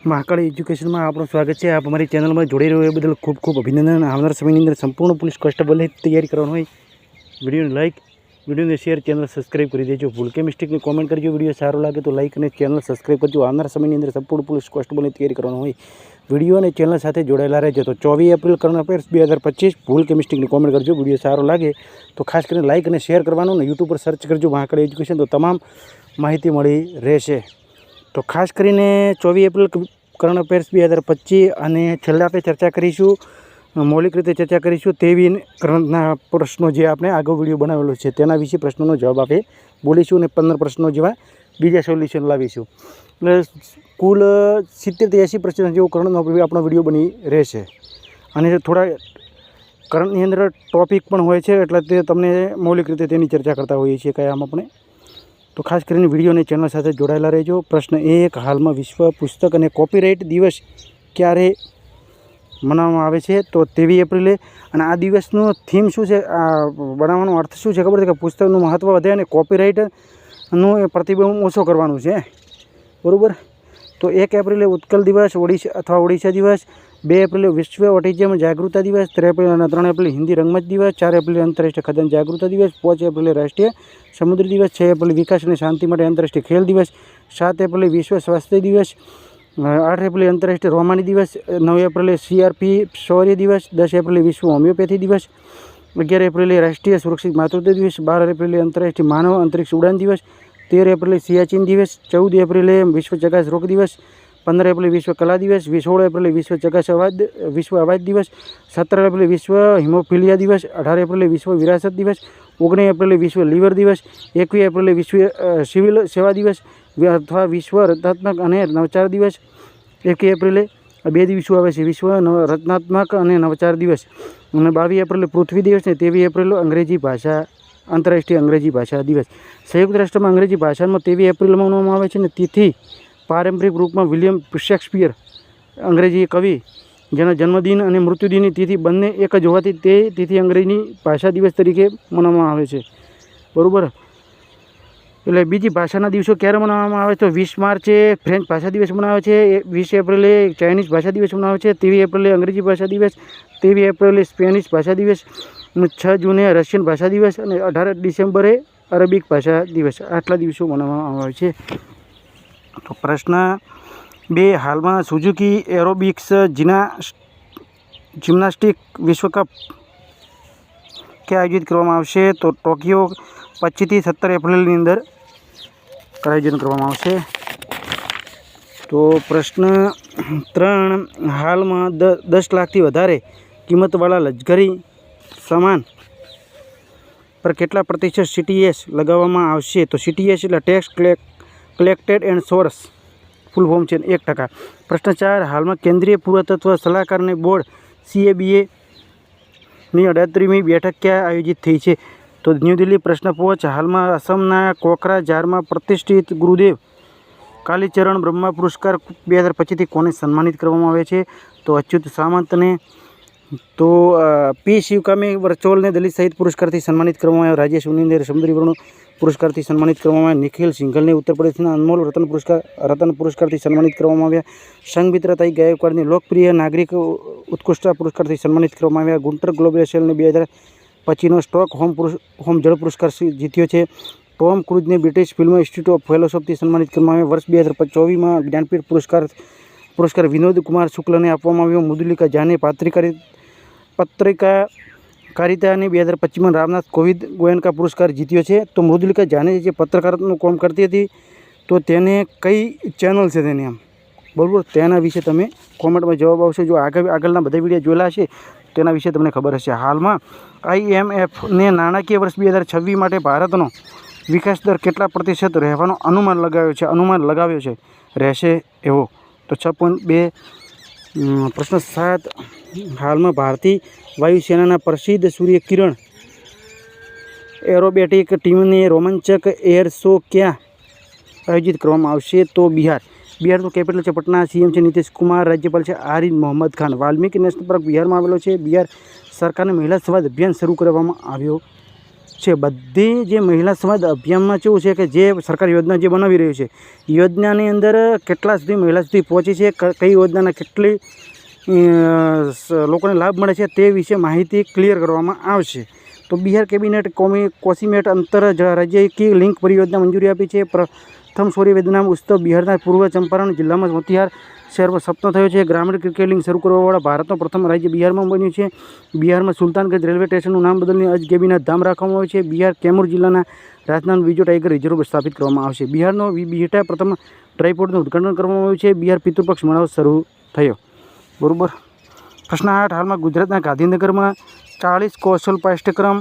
Mahakal education में आपનું સ્વાગત છે। आप हमारी चैनल में जोड़े रहे बदल खूब खूब अभिनंदन। આવનાર સમયની અંદર સંપૂર્ણ પોલીસ કોન્સ્ટેબલની તૈયારી કરવાની હોય વિડીયોને લાઈક વિડીયોને શેર ચેનલ સબસ્ક્રાઇબ કરી દેજો। ભૂલ કે મિસ્ટેકની કોમેન્ટ કરજો। વિડીયો સારો લાગે તો લાઈક અને ચેનલ સબસ્ક્રાઇબ કરજો। આવનાર સમયની અંદર સંપૂર્ણ પોલીસ કોન્સ્ટેબલની તૈયારી કરવાની હોય વિડીયો અને ચેનલ સાથે જોડાયેલા રહેજો। તો 24 એપ્રિલ કરંટ અફેર્સ 2025 ભૂલ કે મિસ્ટેકની કોમેન્ટ કરજો। વિડીયો સારો લાગે તો ખાસ કરીને લાઈક અને શેર કરવાનું ને યુટ્યુબ પર સર્ચ કરજો મહાકાળ એજ્યુકેશન, તો તમામ માહિતી મળી રહેશે। तो खास करीने 24 एप्रिल करंट अफेर्स 2025 અને છેલ્લે આપણે ચર્ચા કરીશું, મૌલિક રીતે ચર્ચા કરીશું તેવી કરંટના પ્રશ્નો જે આપણે આગળ વિડીયો બનાવેલો છે તેના વિશે પ્રશ્નોનો જવાબ આપણે બોલીશું અને 15 પ્રશ્નો જેવા બીજા સોલ્યુશન લાવીશું। એટલે કુલ 70-80% જેવો કરંટનો આપણો વિડીયો બની રહેશે અને થોડા કરંટની અંદર ટોપિક પણ હોય છે એટલે તે તમને મૌલિક રીતે તેની ચર્ચા કરતા હોઈએ છીએ કાયમ આપણે। तो खास कर विडियो ने चैनल साथ जोड़ेला रहो। प्रश्न 1, हाल में विश्व पुस्तक और कॉपीराइट दिवस क्यारे मनाववामां आवे छे? तो 23 एप्रिले। और आ दिवसनो थीम शुं छे, बनाववानो अर्थ शुं छे खबर छे? कि पुस्तकनुं महत्व वधे अने कॉपीराइटनुं प्रतिबंध ओछो करवानुं छे, बरोबर। तो 1 एप्रिले उत्कल दिवस ओडिशा अथवा ओडिशा दिवस, 2 एप्रिले विश्व ऑटिज्म जागृता दिवस, 3 एप्रिल हिंदी रंगमंच दिवस, 4 एप्रिल अंतरराष्ट्रीय खदान जागृता दिवस, 5 एप्रिले राष्ट्रीय समुद्र दिवस, 6 एप्रिल विकास और शांति माटे अंतरराष्ट्रीय खेल दिवस, 7 एप्रिल विश्व स्वास्थ्य दिवस, 8 एप्रिल अंतरराष्ट्रीय रोमानी दिवस, 9 एप्रिल CRP शौर्य दिवस, 10 एप्रिल विश्व होमियोपैथी दिवस, 11 एप्रिल राष्ट्रीय सुरक्षित मातृत्व दिवस, 12 एप्रिल अंतरराष्ट्रीय मानव अंतरिक्ष उड़ान दिवस, 13 एप्रिल सियाचिन दिवस, 14 एप्रिल विश्व चकास रोग दिवस, 15 एप्रिल विश्व कला दिवस, 16 एप्रिल विश्व चकास विश्व आवाज दिवस, 17 एप्रिल विश्व हिमोफिलिया दिवस, 18 एप्रिल विश्व विरासत दिवस, 19 एप्रिल विश्व लीवर दिवस, 21 एप्रिल विश्व सिविल सेवा दिवस अथवा विश्व रचनात्मक और नवचार दिवस, 21 एप्रिले 2 दिवसों आवे छे, विश्व रचनात्मक और नवचार दिवस, और 22 एप्रिल पृथ्वी दिवस ने 23 एप्रिल अंग्रेजी भाषा अंतरराष्ट्रीय अंग्रेजी भाषा दिवस। संयुक्त राष्ट्र में अंग्रेजी भाषा में 23 एप्रिल मनाववामां आवे छे ने तिथि पारंपरिक रूप में विलियम शेक्सपियर अंग्रेजी कवि जेना जन्मदिन और मृत्युदिन की तिथि बंने एक ज होवाथी ते तिथि अंग्रेजी भाषा दिवस तरीके मनाववामां आवे छे, बरोबर। एटले बीजी भाषाना दिवसों क्यारे मनाववामां आवे? तो 20 मार्चे फ्रेंच भाषा दिवस मनावे छे, 20 एप्रिले चाइनीज भाषा दिवस मनावे छे, 23 एप्रिले अंग्रेजी भाषा दिवस, 23 एप्रिले स्पेनिश भाषा दिवस, 6 जूने रशियन भाषा दिवस और 18 डिसेम्बरे अरबिक भाषा दिवस। आटला दिवसों मनाववामां आवे छे। तो प्रश्न 2, हाल में सुजुकी एरोबिक्स जिम्नास्टिक विश्वकप के आयोजित करवामां आवशे? तो टोकियो 25 થી 17 एप्रिलनी अंदर आयोजन करवामां आवशे। तो प्रश्न 3, हाल में 10 लाख थी वधारे किंमतवाळा लग्जरी सामान पर केटला प्रतिशत CTS लगाववामां आवशे? तो CTS एटले tax collected and source full form है 1%। प्रश्न 4, हाल में केंद्रीय पुरातत्व सलाहकार बोर्ड CABA ની 38મી बैठक क्या आयोजित थी है? तो न्यू दिल्ली। प्रश्न 5, हाल में असमना कोकराझार में प्रतिष्ठित गुरुदेव कालीचरण ब्रह्मा पुरस्कार 2025 थी कोने सन्मानित करवामां आवे छे? तो अच्युत सामंत ने। तो P शिवकामी वर्चोल ने दलित साहित्य पुरस्कार थी सन्मानित करवामां आव्या। राजेश उन्नीने समुद्री वर्ण पुरस्कार थी सन्मानित करवामां आव्या। निखिल सिंघल ने उत्तर प्रदेश अनमोल रतन पुरस्कार थी सन्मानित करवामां आव्या। संगमित्राताई गायकवाड़ ने लोकप्रिय नागरिक उत्कृष्टता पुरस्कार थी सन्मानित करवामां आव्या। गुंटर ग्लोबल ने 2025 स्टॉकहोम जल पुरस्कार जीत्यो छे। टॉम क्रूज ने British film institute of fellowship थी सन्मानित करवामां आव्या। वर्ष 2024 में ज्ञानपीठ पुरस्कार विनोद कुमार शुक्ल ने आपवामां आव्यो। मुदुलिका झा ने पत्रकारिता ने 2025 में रामनाथ कोविंद गोयनका पुरस्कार जीत्यो छे। तो मुदुलिका झा ने जे पत्रकारितानुं काम करती थी तो तेने कई चेनल छे तेने आम, बराबर, तेना विषे तमे कॉमेंट में जवाब आवशे। जो आगळना बधा विडियो जोयेला हशे तेना विषे तमने खबर हशे। हाल में IMF ने नाणाकीय वर्ष 2026 माटे भारतनो विकास दर केटला प्रतिशत रहेवानो अनुमान लगाव्यो छे रहेशे एवो? तो 6.2। प्रश्न 7, हाल में भारतीय वायुसेना प्रसिद्ध सूर्य किरण एरोबेटिक टीम ने रोमांचक एयर शो क्या आयोजित करवामां आवशे? तो बिहार तो कैपिटल है पटना। CM है नीतीश कुमार। राज्यपाल है आरिफ मोहम्मद खान। वाल्मीकि नेशनल पार्क बिहार में आवेलो छे। बिहार सरकार ने महिला संवाद अभियान शुरू करवामां आव्यो છે બધી જે મહિલા સંવાદ અભિયાનમાં કેવું છે કે જે સરકાર યોજના જે બનાવી રહી છે યોજનાની અંદર કેટલા સુધી મહિલા સુધી પહોંચી છે, કઈ યોજનાના કેટલી લોકોને લાભ મળે છે તે વિશે માહિતી ક્લિયર કરવામાં આવશે. તો બિહાર કેબિનેટ કોસીમેટ અંતર રાજ્યકી લિંક પરિયોજના મંજૂરી આપી છે. પ્રથમ સૌર્ય વેદના ઉત્સવ બિહારના પૂર્વ ચંપારણ જિલ્લામાં મોતિહાર શહેરમાં સપ્નો થયો છે. ગ્રામીણ ક્રિકેટ લીગ શરૂ કરવાવાળા ભારતનો પ્રથમ રાજ્ય બિહારમાં બન્યું છે. બિહારમાં સુલતાનગંજ રેલવે સ્ટેશનનું નામ બદલીને અજગેબીનાથ ધામ રાખવામાં આવ્યું છે. બિહાર કેમૂર જિલ્લાના રાજનાથ બીજો ટાઈગર રિઝર્વ સ્થાપિત કરવામાં આવશે. બિહારનો બીટા પ્રથમ ડ્રાયપોર્ટનું ઉદઘાટન કરવામાં આવ્યું છે. બિહાર પિતૃપક્ષ મનાવ શરૂ થયો. બરાબર. પ્રશ્ન 8. હાલમાં ગુજરાતના ગાંધીનગરમાં 40 કૌશલ પાઠ્યક્રમ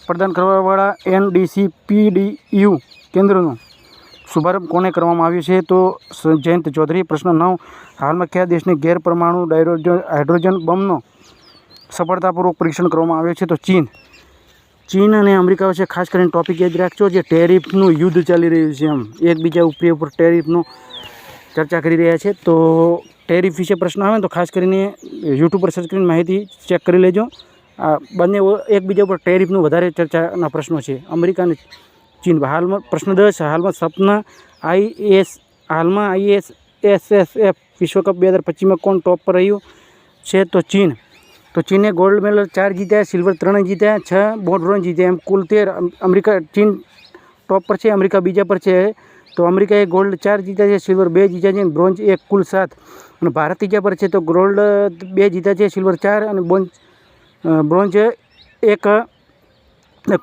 પ્રદાન કરવાવાળા NDCPDU કેન્દ્રનો શુભારંભ કોને કરવામાં આવ્યો છે? તો જયંત ચૌધરી. પ્રશ્ન 9. હાલમાં કયા દેશને ગેરપરમાણુ હાઇડ્રોજન બોમ્બનો સફળતાપૂર્વક પરીક્ષણ કરવામાં આવ્યો છે? તો ચીન અને અમેરિકા વચ્ચે ખાસ કરીને ટોપિક યાદ રાખજો, જે ટેરિફનું યુદ્ધ ચાલી રહ્યું છે. એમ એકબીજા ઉપર ટેરિફનો ચર્ચા કરી રહ્યા છે. તો ટેરિફ વિશે પ્રશ્ન આવે તો ખાસ કરીને યુટ્યુબ પર સર્ચ કરીને માહિતી ચેક કરી લેજો. આ બંને એકબીજા ઉપર ટેરિફનું વધારે ચર્ચાના પ્રશ્નો છે, અમેરિકા અને ચીન. હાલમાં પ્રશ્ન 10. હાલમાં ISSF વિશ્વકપ 2025માં કોણ ટોપ પર રહ્યું છે? તો ચીન. તો ચીને ગોલ્ડ મેડલ 4 જીત્યા, સિલ્વર 3 જીત્યા, 6 બ્રોન્ઝ જીત્યા, એમ કુલ 13. ચીન ટોપ પર છે, અમેરિકા બીજા પર છે. તો અમેરિકાએ ગોલ્ડ 4 જીત્યા છે, સિલ્વર 2 જીત્યા છે, બ્રોન્ઝ 1, કુલ 7. અને ભારત ત્રીજા પર છે. તો ગોલ્ડ 2 જીત્યા છે, સિલ્વર 4 અને બ્રોન્ઝ 1,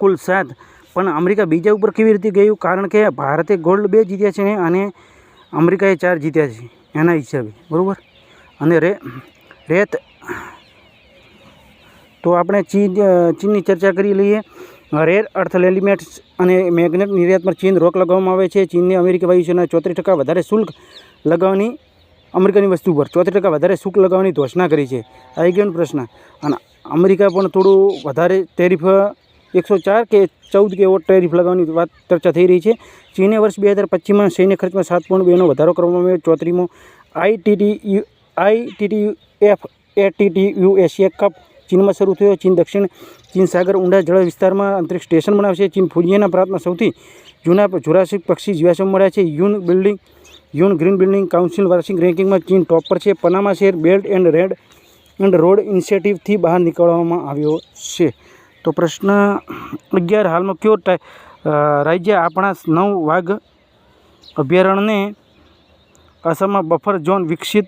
કુલ 7. પણ અમેરિકા બીજા ઉપર કેવી રીતે ગયું? કારણ કે ભારતે ગોલ્ડ 2 જીત્યા છે અને અમેરિકાએ 4 જીત્યા છે એના હિસાબે. બરાબર. અને રેત તો આપણે ચીનની ચર્ચા કરી લઈએ. રેર અર્થ એલિમેન્ટ્સ અને મેગ્નેટ નિર્યાત પર ચીન રોક લગાવવામાં આવે છે. ચીનને અમેરિકા વાયુસેના 34% વધારે શુલ્ક લગાવવાની અમેરિકાની વસ્તુ પર 34% વધારે શુલ્ક લગાવવાની ઘોષણા કરી છે. આવી ગયો પ્રશ્ન. અને અમેરિકા પણ થોડું વધારે ટેરિફ 104 કે 14 કે એવો ટેરિફ લગાવવાની વાત ચર્ચા થઈ રહી છે. ચીને વર્ષ 2025માં સૈન્ય ખર્ચમાં 7.2નો વધારો કરવામાં આવ્યો. 34મો ATTU એશિયા કપ ચીનમાં શરૂ થયો. ચીન દક્ષિણ ચીન સાગર ઊંડા જળ વિસ્તારમાં અંતરિક્ષ સ્ટેશન બનાવશે. ચીન ફુજિયાના પ્રાંતમાં સૌથી જૂના જુરાસિક પક્ષી જીવાશ્મ મળ્યા છે. યુન ગ્રીન બિલ્ડિંગ કાઉન્સિલ વાર્ષિક રેન્કિંગમાં ચીન ટોપ પર છે. પનામા શેર બેલ્ટ એન્ડ રોડ ઇનિશિયેટિવથી બહાર નીકળવામાં આવ્યો છે. તો પ્રશ્ન 11. હાલમાં કયો રાજ્ય આપણા 9 વાઘ અભયારણ્યને આસામમાં બફર ઝોન વિકસિત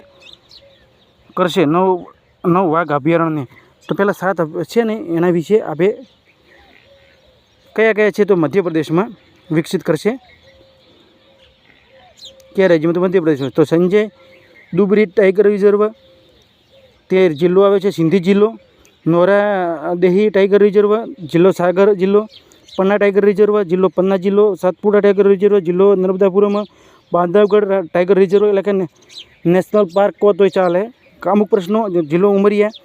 કરશે? 9 વાઘ અભયારણ્યને. તો પહેલાં 7 છે ને એના વિશે આપણે કયા છે? તો મધ્યપ્રદેશમાં વિકસિત કરશે. કયા રાજ્યમાં? તો મધ્યપ્રદેશમાં. તો સંજય ડુબરી ટાઈગર રિઝર્વ 13 જિલ્લો આવે છે. સિંધી જિલ્લો, નોરાદેહી ટાઈગર રિઝર્વ જિલ્લો, સાગર જિલ્લો, પન્ના ટાઈગર રિઝર્વ જિલ્લો, પન્ના જિલ્લો, સાતપુડા ટાઈગર રિઝર્વ જિલ્લો, નર્મદાપુરમ, બાંધવગઢ ટાઈગર રિઝર્વ એટલે કે નેશનલ પાર્ક કહો તોય ચાલે. અમુક પ્રશ્નો જિલ્લો ઉમરિયા.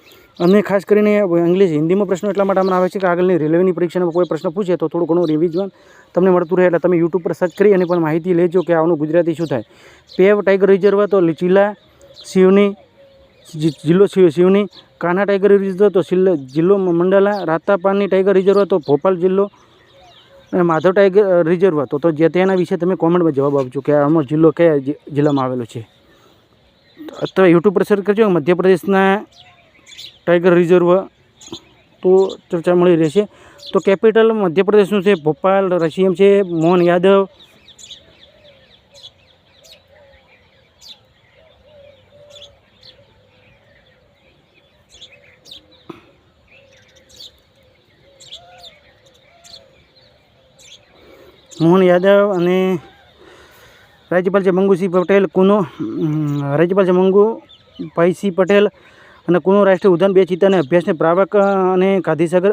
અને ખાસ કરીને ઇંગ્લિશ હિન્દીમાં પ્રશ્નો એટલા માટે અમને આવે છે કે આગળની રેલવેની પરીક્ષામાં કોઈ પ્રશ્ન પૂછે તો થોડું ઘણું રિવિઝન તમને મળતું રહે. એટલે તમે યુટ્યુબ પર સર્ચ કરી અને પણ માહિતી લેજો કે આનું ગુજરાતી શું થાય. પેવ ટાઈગર રિઝર્વ તો જિલ્લા સિવની, જિલ્લો સિવની. કાન્હા ટાઈગર રિઝર્વ તો જિલ્લો મંડાલા. રાતાપાની ટાઈગર રિઝર્વ તો ભોપાલ જિલ્લો. અને માધવ ટાઈગર રિઝર્વ તો જે તેના વિશે તમે કોમેન્ટમાં જવાબ આપજો કે આમાં જિલ્લો કયા જિલ્લામાં આવેલો છે. તો યુટ્યુબ પર સર્ચ કરજો મધ્યપ્રદેશના ટાઈગર રિઝર્વ તો ચર્ચા મળી રહેશે. તો કેપિટલ મધ્યપ્રદેશનું છે ભોપાલ. સીએમ છે મોહન યાદવ. અને રાજ્યપાલ છે મંગુસિંહ પટેલ. રાજ્યપાલ છે મંગુભાઈસિંહ પટેલ. અને કુનો રાષ્ટ્રીય ઉદ્યાન 2 ચિત્તાને અભ્યાસને પાવક અને ગાંધીસાગર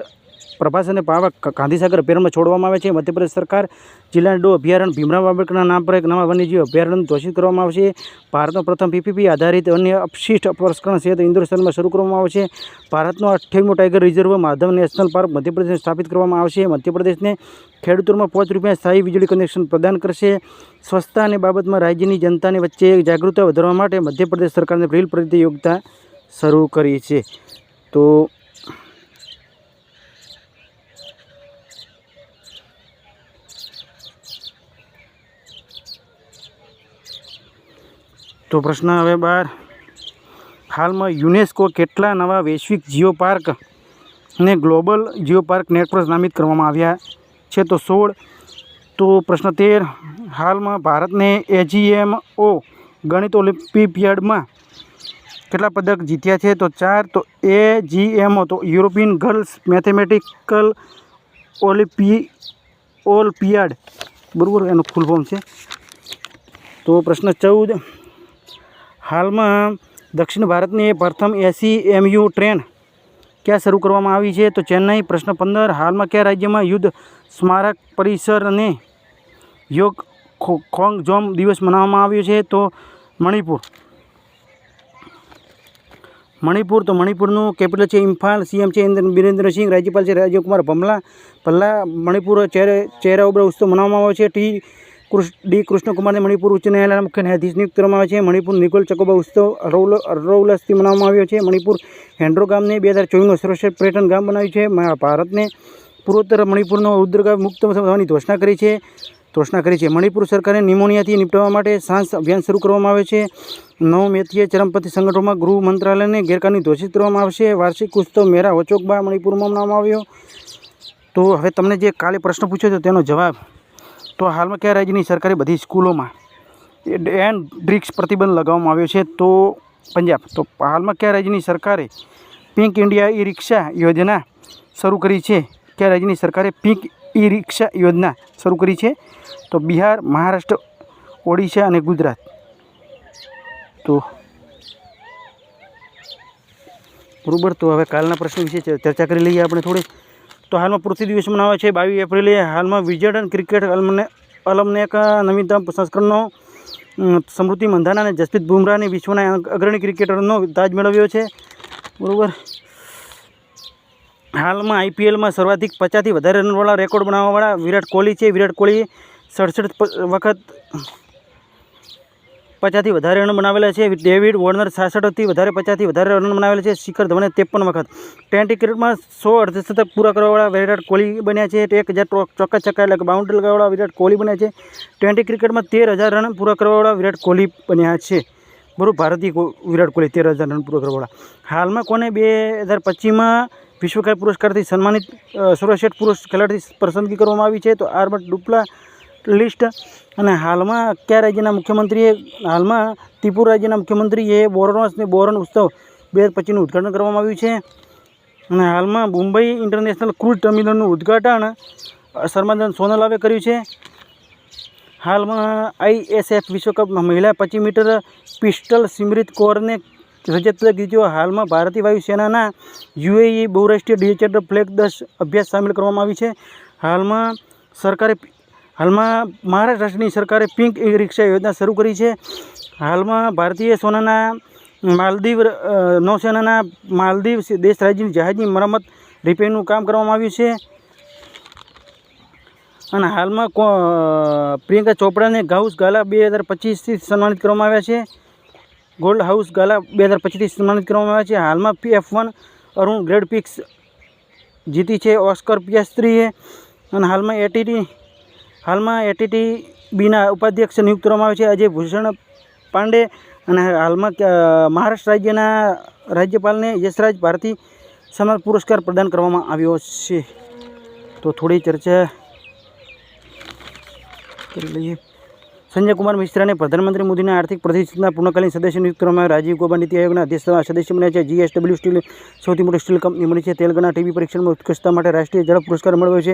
પ્રભાસ અને પાવક ગાંધીસાગર અભયારણ્યમાં છોડવામાં આવે છે. મધ્યપ્રદેશ સરકાર જિલ્લા ડો અભયારણ્ય ભીમરાવ આંબેડકરના નામ પર એક નવા વન્યજીવ અભયારણ્ય ઘોષિત કરવામાં આવશે. ભારતનો પ્રથમ PPP આધારિત અન્ય અપશિષ્ટ પ્રસંસ્કરણ ક્ષેત્ર હિન્દુસ્તાનમાં શરૂ કરવામાં આવશે. ભારતનો 28મો tiger reserve Madhav national park મધ્યપ્રદેશને સ્થાપિત કરવામાં આવશે. મધ્યપ્રદેશને ખેડૂતોમાં 5 રૂપિયા સ્થાયી વીજળી કનેક્શન પ્રદાન કરશે. સ્વચ્છતા અને બાબતમાં રાજ્યની જનતાની વચ્ચે જાગૃતતા વધારવા માટે મધ્યપ્રદેશ સરકારને પ્રિલ પ્રતિયોગિતા શરૂ કરી છે. તો તો પ્રશ્ન હવે 12, હાલમાં યુનેસ્કો કેટલા નવા વૈશ્વિક જીઓ પાર્ક ને ગ્લોબલ જીઓ પાર્ક નેટવર્ક નામિત કરવામાં આવ્યા છે? તો 16. તો પ્રશ્ન 13, હાલમાં ભારતને AGMO ગણિત ઓલિમ્પિયાડમાં કેટલા પદક જીત્યા છે? તો 4. તો AGMO તો યુરોપિયન ગર્લ્સ મેથેમેટિકલ ઓલિમ્પિયાડ, બરાબર, એનું ફૂલ ફોર્મ છે. તો પ્રશ્ન 14, હાલમાં દક્ષિણ ભારતની પ્રથમ ACMU ટ્રેન ક્યાં શરૂ કરવામાં આવી છે? તો ચેન્નઈ. પ્રશ્ન 15, હાલમાં કયા રાજ્યમાં યુદ્ધ સ્મારક પરિસર અને યોગ ખોંગજોમ દિવસ મનાવવામાં આવ્યો છે? તો મણિપુર. તો મણિપુરનું કેપિટલ છે ઇમ્ફાલ. CM છે બિરેન્દ્રસિંહ. રાજ્યપાલ છે રાજીવકુમાર ભલ્લા. મણિપુર ચહેરા ઉભરા ઉત્સવ મનાવવામાં આવે છે. ડી કૃષ્ણકુમારને મણિપુર ઉચ્ચ ન્યાયાલયના મુખ્ય ન્યાયાધીશ નિયુક્ત કરવામાં આવે છે. મણિપુર નિગોલ ચકોબા ઉત્સવ હર્ષોલ્લાસથી મનાવવામાં આવ્યો છે. મણિપુર હેન્ડ્રો ગામને 2024નું સર્વશ્રેષ્ઠ પર્યટન ગામ બનાવ્યું છે. ભારતને પૂર્વોત્તર મણિપુરનો ઉદ્રગામ મુક્ત થવાની ઘોષણા કરી છે. મણિપુર સરકારે નિમોનિયાથી નિપટવા માટે સાંસ અભિયાન શરૂ કરવામાં આવે છે. 9 મેથી ચરમપંથી સંગઠનોમાં ગૃહ મંત્રાલયને ગેરકાનૂની ઘોષિત કરવામાં આવશે. વાર્ષિક ઉત્સવ મેરા વચોકબા મણિપુરમાં મનાવવામાં આવ્યો. તો હવે તમને જે કાલે પ્રશ્ન પૂછ્યો હતો તેનો જવાબ. તો હાલમાં કયા રાજ્યની સરકારે બધી સ્કૂલોમાં એન્ડ ડ્રિંક્સ પ્રતિબંધ લગાવવામાં આવ્યો છે? તો પંજાબ. તો હાલમાં કયા રાજ્યની સરકારે પિંક ઇન્ડિયા ઈ રિક્ષા યોજના શરૂ કરી છે? કયા રાજ્યની સરકારે પિંક ઈ રિક્ષા યોજના શરૂ કરી છે? તો બિહાર, મહારાષ્ટ્ર, ઓડિશા અને ગુજરાત. તો બરાબર. તો હવે કાલના પ્રશ્ન વિશે ચર્ચા કરી લઈએ આપણે થોડી. તો હાલમાં પૃથ્વી દિવસ મનાવે છે 22 એપ્રિલે. હાલમાં વિઝડન ક્રિકેટ અલમનેક નવીનતમ સંસ્કરણનો સ્મૃતિ મંધાના અને જસપ્રીત બુમરાહને વિશ્વના અગ્રણી ક્રિકેટરનો તાજ મેળવ્યો છે, બરાબર. હાલમાં IPLમાં સર્વાધિક 50થી વધારે રનવાળા રેકોર્ડ બનાવવાવાળા વિરાટ કોહલી છે. વિરાટ કોહલીએ 67 વખત 50થી વધારે રન બનાવેલા છે. ડેવિડ વોર્નર 66થી વધારે 50થી વધારે રન બનાવેલા છે. શિખર ધવને 53 વખત. ટેસ્ટ ક્રિકેટમાં 100 અર્ધશતક પૂરા કરવાવાળા વિરાટ કોહલી બન્યા છે. 1000 ચોક્કસ છક્કા એટલે કે બાઉન્ડ્રી લગાવવાળા વિરાટ કોહલી બન્યા છે. ટેસ્ટ ક્રિકેટમાં 13000 રન પૂરા કરવાવાળા વિરાટ કોહલી બન્યા છે, બરાબર. ભારતીય વિરાટ કોહલી 13000 રન પૂરા કરવાવાળા. હાલમાં કોને 2025માં વિશ્વકપ પુરસ્કારથી સન્માનિત સર્વશ્રેષ્ઠ પુરુષ ખેલાડીથી પસંદગી કરવામાં આવી છે? તો આર્બર્ટ ડુપ્લા લિસ્ટ. અને હાલમાં કયા રાજ્યના મુખ્યમંત્રીએ ત્રિપુરા રાજ્યના મુખ્યમંત્રીએ બોરન ઉત્સવ 2025નું ઉદ્ઘાટન કરવામાં આવ્યું છે. અને હાલમાં મુંબઈ ઇન્ટરનેશનલ ક્રૂઝ ટર્મિનલનું ઉદ્ઘાટન સરમાદન સોનોવાલે કર્યું છે. હાલમાં ISF વિશ્વકપમાં મહિલા 25 મીટર પિસ્ટલ સિમરીત કૌરને રજત પદક જીત્યો. હાલમાં ભારતીય વાયુસેનાના UAE બહુરાષ્ટ્રીય ડિજિટલ ફ્લેગ 10 અભ્યાસ સામેલ કરવામાં આવી છે. હાલમાં મહારાષ્ટ્રની સરકારે પિંક ઈ રિક્ષા યોજના શરૂ કરી છે. હાલમાં ભારતીય સેનાના નૌસેનાના માલદીવ દેશ રાજ્યની જહાજની મરમ્મત રિપેરનું કામ કરવામાં આવ્યું છે. અને હાલમાં પ્રિયંકા ચોપડાને હાઉસ ગાલા 2025થી સન્માનિત કરવામાં આવ્યા છે. ગોલ્ડ હાઉસ ગાલા 2025થી સન્માનિત કરવામાં આવ્યા છે. હાલમાં F1 અરુણ ગ્રેડ પિક્સ જીતી છે ઓસ્કર પિયાસ્ત્રીએ. અને હાલમાં ATTBના ઉપાધ્યક્ષ નિયુક્ત કરવામાં આવે છે અજય ભૂષણ પાંડે. અને હાલમાં મહારાષ્ટ્ર રાજ્યના રાજ્યપાલને યશરાજ ભારતી સન્માન પુરસ્કાર પ્રદાન કરવામાં આવ્યો છે. તો થોડી ચર્ચા કરી લઈએ. સંજય કુમાર મિશ્રાને પ્રધાનમંત્રી મોદીના આર્થિક પરિષદના પૂર્ણકાલીન સદસ્ય નિયુક્ત કરવામાં આવ્યા. રાજીવ ગૌબા નીતિ આયોગના અધ્યક્ષ સદસ્ય બન્યા છે. GSW સ્ટીલ સૌથી મોટી સ્ટીલ કંપની બની છે. તેલંગાણા ટીવી પરીક્ષણમાં ઉત્કૃષ્ટતા માટે રાષ્ટ્રીય ઝડપ પુરસ્કાર મળ્યો છે.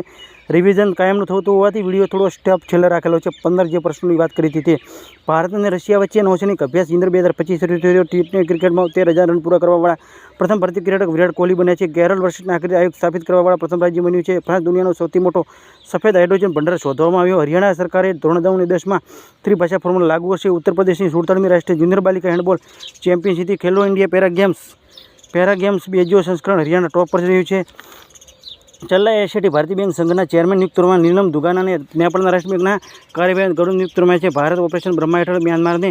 રિવિઝન કાયમનું થતું હોવાથી વિડીયો થોડો સ્ટેપ છેલ્લે રાખેલો છે. 15 જે પ્રશ્નોની વાત કરી હતી તે. ભારત અને રશિયા વચ્ચે નૌસૈનિક અભ્યાસ ઇન્દ્ર 2025 શરૂ થયો. T20 ક્રિકેટમાં 13000 રન પૂરા કરવાવાળા પ્રથમ ભારતીય ક્રિકેટર વિરાટ કોહલી બન્યા છે. 11 વર્ષના નાગરિક આયોગ સ્થાપિત કરવાવાળા પ્રથમ રાજ્ય બન્યું છે. ફ્રાન્સ દુનિયાનો સૌથી મોટો સફેદ હાઇડ્રોજન ભંડાર શોધવામાં આવ્યો. હરિયાણા સરકારે ધોરણ 9 અને 10માં ત્રિભાષા ફોર્મ્યુલા લાગુ કરશે. ઉત્તર પ્રદેશની 47મી રાષ્ટ્રીય જુનિયર બાલિકા હેન્ડબોલ ચેમ્પિયનશિપથી ખેલો ઇન્ડિયા પેરા ગેમ્સ બેજો સંસ્કરણ હરિયાણા ટોપ પર રહ્યું છે. ચલ્લા એશિયાટી ભારતીય બેંક સંઘના ચેરમેન નિયુક્ત કરવામાં નીલમ દુગાના અને નેપાળના રાષ્ટ્ર બેંકના કાર્યવાહી ગરુડ નિયુક્ત કરવામાં છે. ભારત ઓપરેશન બ્રહ્મા હેઠળ મ્યાનમારને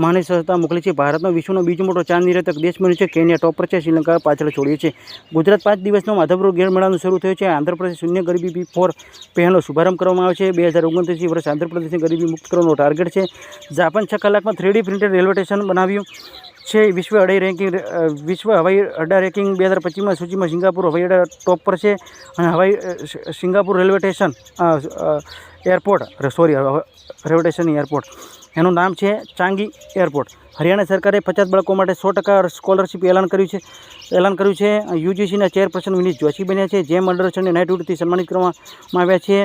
માની સહાયતા મોકલી છે. ભારતનો વિશ્વનો બીજો મોટો ચાંદ નિર્યાતક દેશ બન્યો છે. કેન્યા ટોપ પર છે. શ્રીલંકા પાછળ છોડ્યું છે. ગુજરાત 5 દિવસનો માધવપુર ગેરમેળાનું શરૂ થયું છે. આંધ્રપ્રદેશ શૂન્ય ગરીબી બી4 પહેલનો શુભારંભ કરવામાં આવ્યો છે. 2029 વર્ષ આંધ્રપ્રદેશની ગરીબી મુક્ત કરવાનો ટાર્ગેટ છે. જાપાન 6 કલાકમાં 3D પ્રિન્ટેડ રેલવે સ્ટેશન બનાવ્યું છે. વિશ્વ હવાઈ અડ્ડા રેન્કિંગ 2025માં સૂચિમાં સિંગાપુર હવાઈ અડ્ડા ટોપ પર છે. અને સિંગાપુર રેલવે સ્ટેશન એરપોર્ટ એનું નામ છે ચાંગી એરપોર્ટ. હરિયાણા સરકારે 50 બાળકો માટે 100% સ્કોલરશીપ એલાન કર્યું છે. યુજીસીના ચેરપર્સન વિનીત જોશી બન્યા છે. જેમ અંડરસનને નાઇટહુડથી સન્માનિત કરવામાં આવ્યા છે.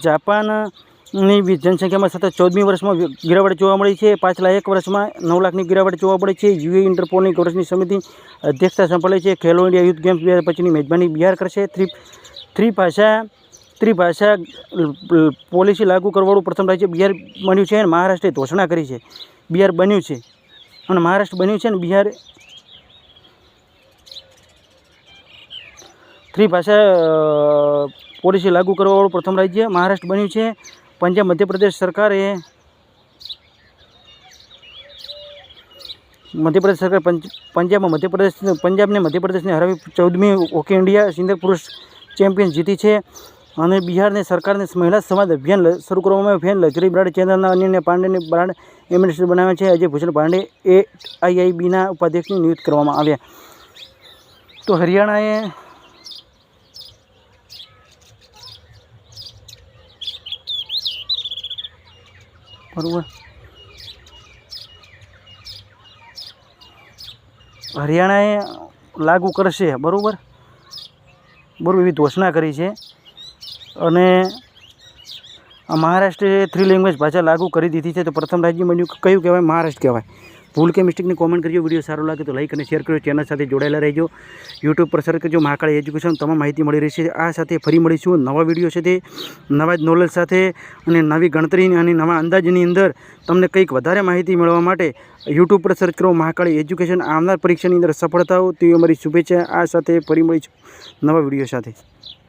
જાપાનની જનસંખ્યામાં સતત 14મી વર્ષમાં ગિરાવટ જોવા મળી છે. પાછલા 1 વર્ષમાં 9 લાખની ગિરાવટ જોવા મળી છે. યુએ ઇન્ટરપોલની વર્ષની સમિતિ અધ્યક્ષતા સંભાળી છે. ખેલો ઇન્ડિયા યુથ ગેમ્સ 2025ની મેજબાની બિહાર કરશે. ત્રિભાષા પોલિસી લાગુ કરવાવાળું પ્રથમ રાજ્ય બિહાર બન્યું છે અને મહારાષ્ટ્રે ઘોષણા કરી છે. બિહાર બન્યું છે અને મહારાષ્ટ્ર બન્યું છે અને બિહાર ત્રિભાષા પોલિસી લાગુ કરવાવાળું પ્રથમ રાજ્ય મહારાષ્ટ્ર બન્યું છે. પંજાબને મધ્યપ્રદેશને હરાવી 14મી હોકી ઇન્ડિયા સિનિયર પુરુષ ચેમ્પિયન જીતી છે. અને બિહારની સરકારને મહિલા સમાજ અભિયાન શરૂ કરવામાં આવ્યું. લક્ઝરી બ્રાન્ડ ચેન્નલના અનન્ય પાંડેને બ્રાન્ડ એમ્બેસેડર બનાવ્યા છે. અજય ભૂષણ પાંડે AIIBના ઉપાધ્યક્ષને નિયુક્ત કરવામાં આવ્યા. તો હરિયાણાએ લાગુ કરશે બરાબર એવી ઘોષણા કરી છે. અને મહારાષ્ટ્રે 3 લેંગ્વેજ ભાષા લાગુ કરી દીધી છે. તો પ્રથમ રાજ્ય બન્યું કયું કહેવાય? મહારાષ્ટ્ર કહેવાય. ભૂલ કે મિસ્ટેકની કોમેન્ટ કરજો. વિડીયો સારો લાગે તો લાઈક અને શેર કરજો. ચેનલ સાથે જોડાયેલા રહેજો. યુટ્યુબ પર સર્ચ કરજો મહાકાળી એજ્યુકેશન. તમામ માહિતી મળી રહેશે. આ સાથે ફરી મળીશું નવા વિડીયો સાથે, નવા જ નોલેજ સાથે અને નવી ગણતરી અને નવા અંદાજની અંદર તમને કંઈક વધારે માહિતી મેળવવા માટે યુટ્યુબ પર સર્ચ કરો મહાકાળી એજ્યુકેશન. આવનાર પરીક્ષાની અંદર સફળ થાઓ તેવી અમારી શુભેચ્છા. આ સાથે ફરી મળીશું નવા વિડીયો સાથે.